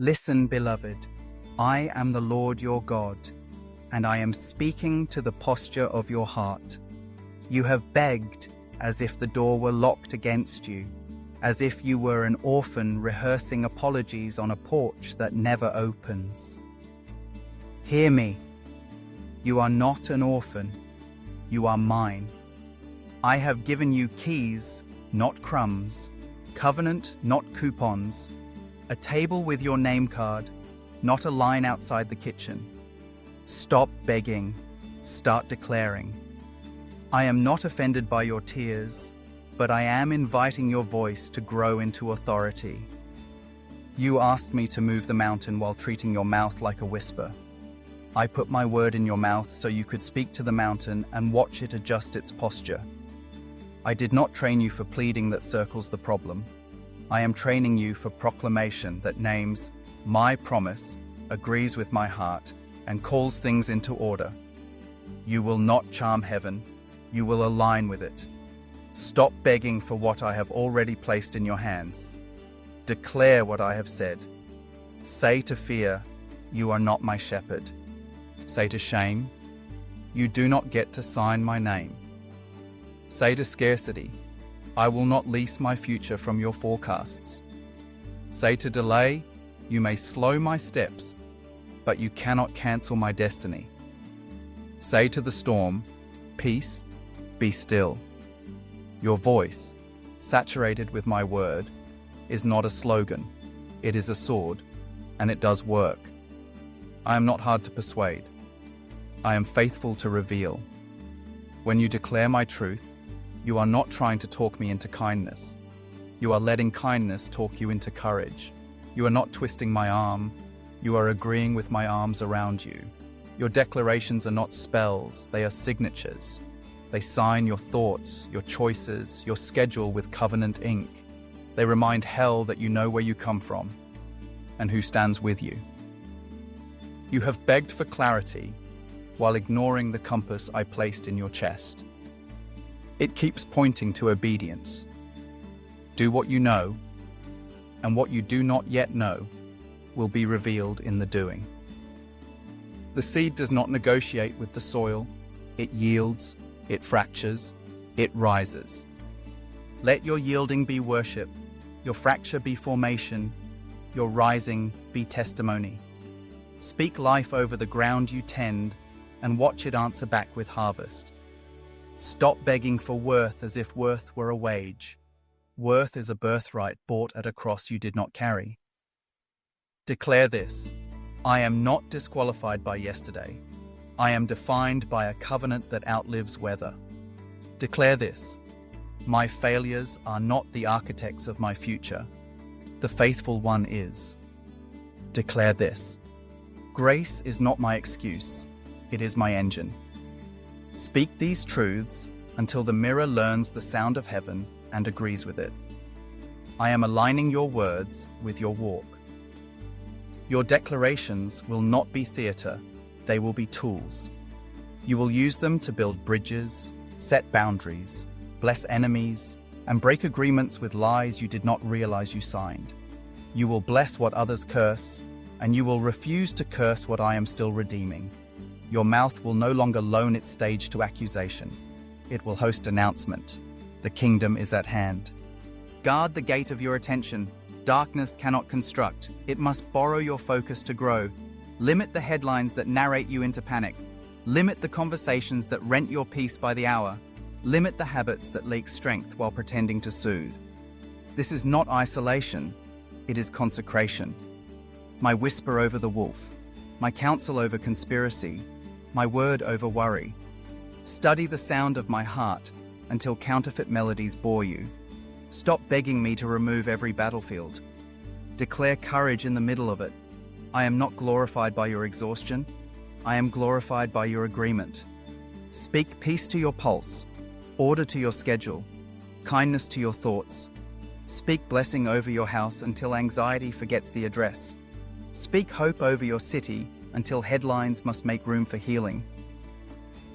Listen, beloved, I am the Lord your God, and I am speaking to the posture of your heart. You have begged as if the door were locked against you, as if you were an orphan rehearsing apologies on a porch that never opens. Hear me. You are not an orphan. You are mine. I have given you keys, not crumbs, covenant, not coupons, a table with your name card, not a line outside the kitchen. Stop begging. Start declaring. I am not offended by your tears, but I am inviting your voice to grow into authority. You asked me to move the mountain while treating your mouth like a whisper. I put my word in your mouth so you could speak to the mountain and watch it adjust its posture. I did not train you for pleading that circles the problem. I am training you for proclamation that names my promise, agrees with my heart, and calls things into order. You will not charm heaven. You will align with it. Stop begging for what I have already placed in your hands. Declare what I have said. Say to fear, you are not my shepherd. Say to shame, you do not get to sign my name. Say to scarcity, I will not lease my future from your forecasts. Say to delay, you may slow my steps, but you cannot cancel my destiny. Say to the storm, peace, be still. Your voice, saturated with my word, is not a slogan. It is a sword, and it does work. I am not hard to persuade. I am faithful to reveal. When you declare my truth, you are not trying to talk me into kindness. You are letting kindness talk you into courage. You are not twisting my arm. You are agreeing with my arms around you. Your declarations are not spells, they are signatures. They sign your thoughts, your choices, your schedule with covenant ink. They remind hell that you know where you come from and who stands with you. You have begged for clarity while ignoring the compass I placed in your chest. It keeps pointing to obedience. Do what you know, and what you do not yet know will be revealed in the doing. The seed does not negotiate with the soil. It yields, it fractures, it rises. Let your yielding be worship, your fracture be formation, your rising be testimony. Speak life over the ground you tend, and watch it answer back with harvest. Stop begging for worth as if worth were a wage. Worth is a birthright bought at a cross you did not carry. Declare this: I am not disqualified by yesterday. I am defined by a covenant that outlives weather. Declare this: my failures are not the architects of my future. The faithful one is. Declare this: grace is not my excuse. It is my engine. Speak these truths until the mirror learns the sound of heaven and agrees with it. I am aligning your words with your walk. Your declarations will not be theater, they will be tools. You will use them to build bridges, set boundaries, bless enemies, and break agreements with lies you did not realize you signed. You will bless what others curse, and you will refuse to curse what I am still redeeming. Your mouth will no longer loan its stage to accusation. It will host announcement. The kingdom is at hand. Guard the gate of your attention. Darkness cannot construct. It must borrow your focus to grow. Limit the headlines that narrate you into panic. Limit the conversations that rent your peace by the hour. Limit the habits that leak strength while pretending to soothe. This is not isolation. It is consecration. My whisper over the wolf. My counsel over conspiracy. My word over worry. Study the sound of my heart until counterfeit melodies bore you. Stop begging me to remove every battlefield. Declare courage in the middle of it. I am not glorified by your exhaustion. I am glorified by your agreement. Speak peace to your pulse, order to your schedule, kindness to your thoughts. Speak blessing over your house until anxiety forgets the address. Speak hope over your city until headlines must make room for healing.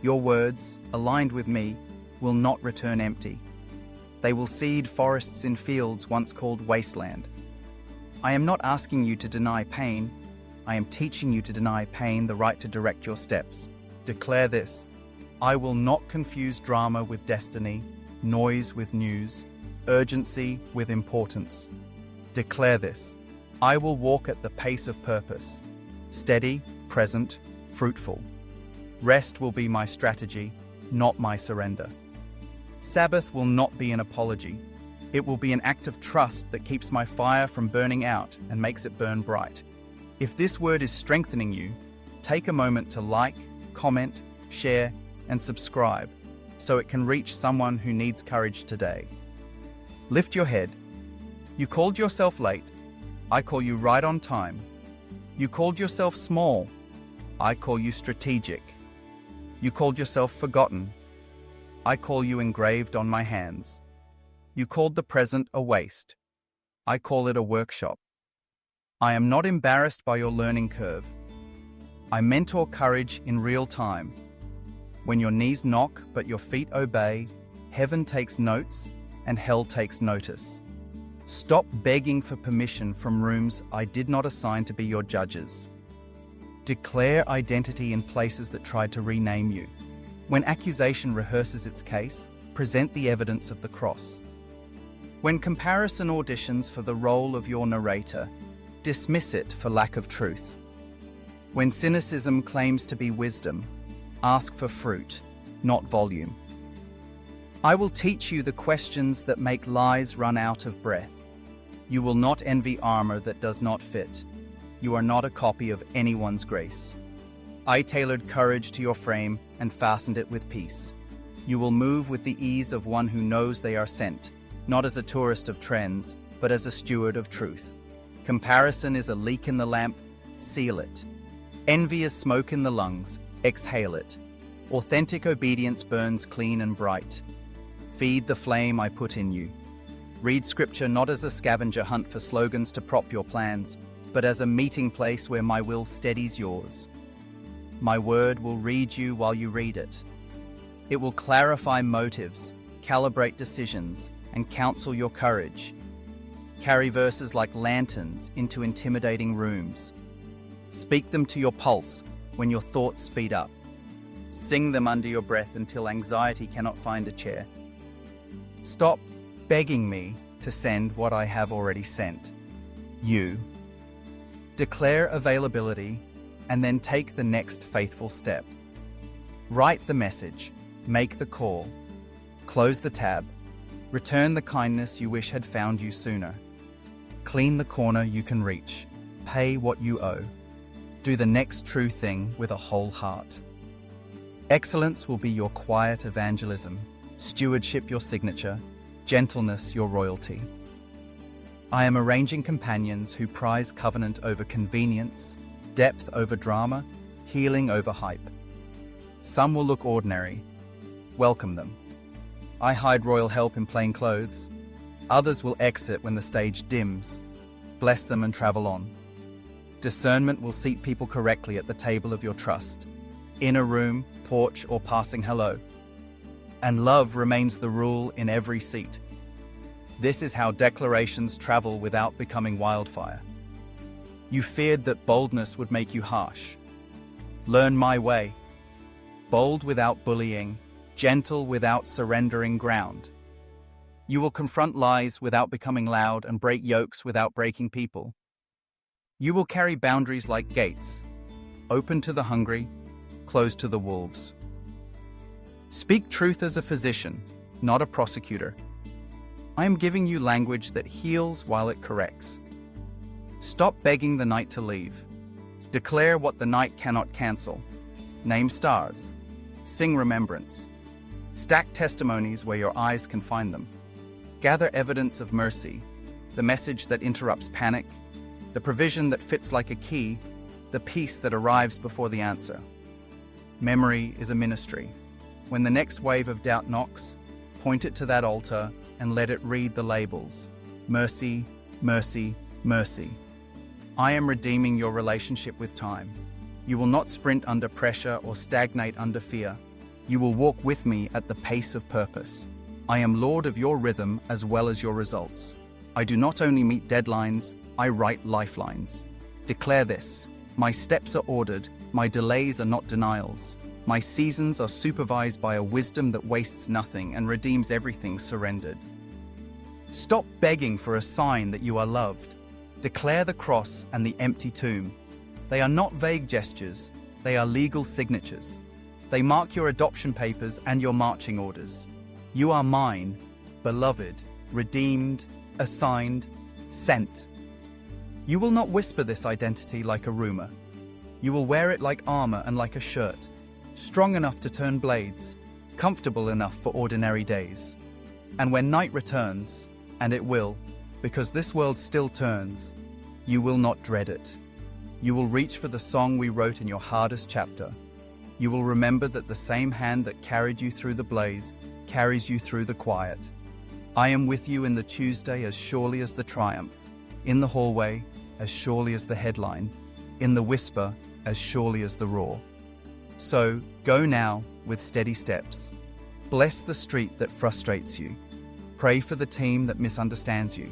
Your words, aligned with me, will not return empty. They will seed forests in fields once called wasteland. I am not asking you to deny pain. I am teaching you to deny pain the right to direct your steps. Declare this: I will not confuse drama with destiny, noise with news, urgency with importance. Declare this: I will walk at the pace of purpose, steady, present, fruitful. Rest will be my strategy, not my surrender. Sabbath will not be an apology. It will be an act of trust that keeps my fire from burning out and makes it burn bright. If this word is strengthening you, take a moment to like, comment, share, and subscribe so it can reach someone who needs courage today. Lift your head. You called yourself late. I call you right on time. You called yourself small. I call you strategic. You called yourself forgotten. I call you engraved on my hands. You called the present a waste. I call it a workshop. I am not embarrassed by your learning curve. I mentor courage in real time. When your knees knock but your feet obey, heaven takes notes and hell takes notice. Stop begging for permission from rooms I did not assign to be your judges. Declare identity in places that tried to rename you. When accusation rehearses its case, present the evidence of the cross. When comparison auditions for the role of your narrator, dismiss it for lack of truth. When cynicism claims to be wisdom, ask for fruit, not volume. I will teach you the questions that make lies run out of breath. You will not envy armor that does not fit. You are not a copy of anyone's grace. I tailored courage to your frame and fastened it with peace. You will move with the ease of one who knows they are sent, not as a tourist of trends, but as a steward of truth. Comparison is a leak in the lamp, seal it. Envy is smoke in the lungs, exhale it. Authentic obedience burns clean and bright. Feed the flame I put in you. Read scripture not as a scavenger hunt for slogans to prop your plans, but as a meeting place where my will steadies yours. My word will read you while you read it. It will clarify motives, calibrate decisions, and counsel your courage. Carry verses like lanterns into intimidating rooms. Speak them to your pulse when your thoughts speed up. Sing them under your breath until anxiety cannot find a chair. Stop begging me to send what I have already sent. You. Declare availability and then take the next faithful step. Write the message, make the call, close the tab, return the kindness you wish had found you sooner. Clean the corner you can reach, pay what you owe. Do the next true thing with a whole heart. Excellence will be your quiet evangelism, stewardship your signature, gentleness your royalty. I am arranging companions who prize covenant over convenience, depth over drama, healing over hype. Some will look ordinary. Welcome them. I hide royal help in plain clothes. Others will exit when the stage dims. Bless them and travel on. Discernment will seat people correctly at the table of your trust, in a room, porch, or passing hello. And love remains the rule in every seat. This is how declarations travel without becoming wildfire. You feared that boldness would make you harsh. Learn my way. Bold without bullying, gentle without surrendering ground. You will confront lies without becoming loud and break yokes without breaking people. You will carry boundaries like gates, open to the hungry, closed to the wolves. Speak truth as a physician, not a prosecutor. I am giving you language that heals while it corrects. Stop begging the night to leave. Declare what the night cannot cancel. Name stars. Sing remembrance. Stack testimonies where your eyes can find them. Gather evidence of mercy, the message that interrupts panic, the provision that fits like a key, the peace that arrives before the answer. Memory is a ministry. When the next wave of doubt knocks, point it to that altar and let it read the labels. Mercy, mercy, mercy. I am redeeming your relationship with time. You will not sprint under pressure or stagnate under fear. You will walk with me at the pace of purpose. I am Lord of your rhythm as well as your results. I do not only meet deadlines, I write lifelines. Declare this: my steps are ordered, my delays are not denials. My seasons are supervised by a wisdom that wastes nothing and redeems everything surrendered. Stop begging for a sign that you are loved. Declare the cross and the empty tomb. They are not vague gestures, they are legal signatures. They mark your adoption papers and your marching orders. You are mine, beloved, redeemed, assigned, sent. You will not whisper this identity like a rumor. You will wear it like armor and like a shirt, strong enough to turn blades, comfortable enough for ordinary days. And when night returns, and it will, because this world still turns, you will not dread it. You will reach for the song we wrote in your hardest chapter. You will remember that the same hand that carried you through the blaze carries you through the quiet. I am with you in the Tuesday as surely as the triumph, in the hallway as surely as the headline, in the whisper as surely as the roar. So, go now with steady steps. Bless the street that frustrates you. Pray for the team that misunderstands you.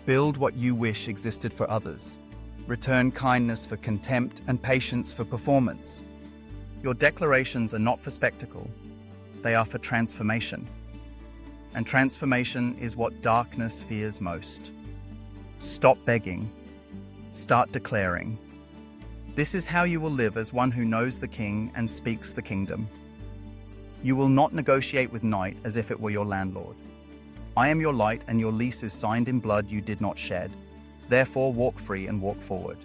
Build what you wish existed for others. Return kindness for contempt and patience for performance. Your declarations are not for spectacle. They are for transformation. And transformation is what darkness fears most. Stop begging. Start declaring. This is how you will live as one who knows the King and speaks the kingdom. You will not negotiate with night as if it were your landlord. I am your light, and your lease is signed in blood you did not shed. Therefore walk free and walk forward.